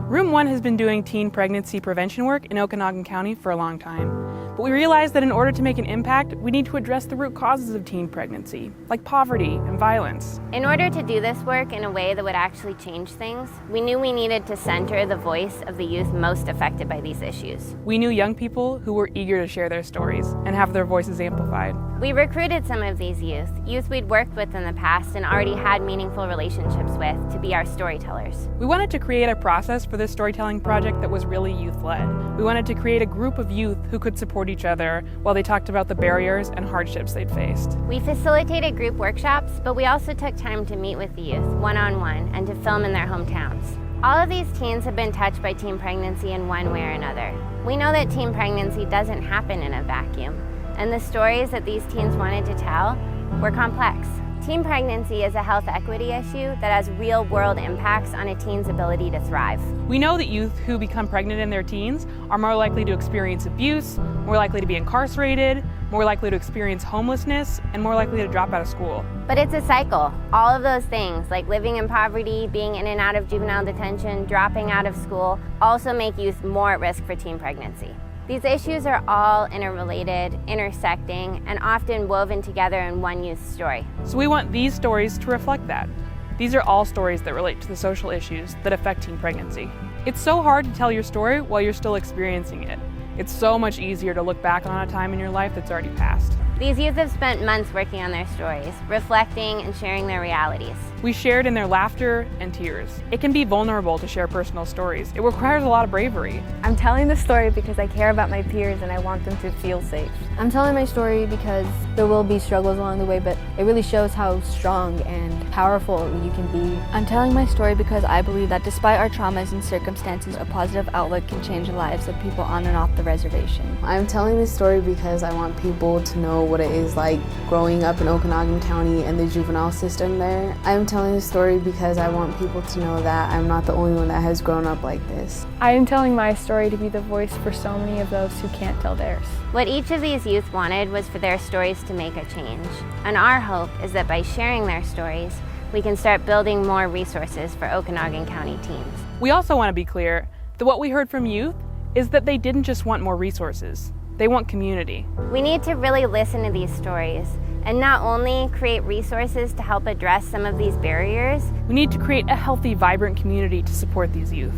Room 1 has been doing teen pregnancy prevention work in Okanogan County for a long time. But we realized that in order to make an impact, we need to address the root causes of teen pregnancy, like poverty and violence. In order to do this work in a way that would actually change things, we knew we needed to center the voice of the youth most affected by these issues. We knew young people who were eager to share their stories and have their voices amplified. We recruited some of these youth we'd worked with in the past and already had meaningful relationships with, to be our storytellers. We wanted to create a process for this storytelling project that was really youth-led. We wanted to create a group of youth who could support each other while they talked about the barriers and hardships they'd faced. We facilitated group workshops, but we also took time to meet with the youth one-on-one and to film in their hometowns. All of these teens have been touched by teen pregnancy in one way or another. We know that teen pregnancy doesn't happen in a vacuum, and the stories that these teens wanted to tell were complex. Teen pregnancy is a health equity issue that has real-world impacts on a teen's ability to thrive. We know that youth who become pregnant in their teens are more likely to experience abuse, more likely to be incarcerated, more likely to experience homelessness, and more likely to drop out of school. But it's a cycle. All of those things, like living in poverty, being in and out of juvenile detention, dropping out of school, also make youth more at risk for teen pregnancy. These issues are all interrelated, intersecting, and often woven together in one youth story. So we want these stories to reflect that. These are all stories that relate to the social issues that affect teen pregnancy. It's so hard to tell your story while you're still experiencing it. It's so much easier to look back on a time in your life that's already passed. These youth have spent months working on their stories, reflecting and sharing their realities. We shared in their laughter and tears. It can be vulnerable to share personal stories. It requires a lot of bravery. I'm telling this story because I care about my peers and I want them to feel safe. I'm telling my story because there will be struggles along the way, but it really shows how strong and powerful you can be. I'm telling my story because I believe that despite our traumas and circumstances, a positive outlook can change the lives of people on and off the reservation. I'm telling this story because I want people to know what it is like growing up in Okanogan County and the juvenile system there. I'm telling this story because I want people to know that I'm not the only one that has grown up like this. I am telling my story to be the voice for so many of those who can't tell theirs. What each of these youth wanted was for their stories to make a change. And our hope is that by sharing their stories, we can start building more resources for Okanogan County teens. We also want to be clear that what we heard from youth is that they didn't just want more resources. They want community. We need to really listen to these stories and not only create resources to help address some of these barriers. We need to create a healthy, vibrant community to support these youth.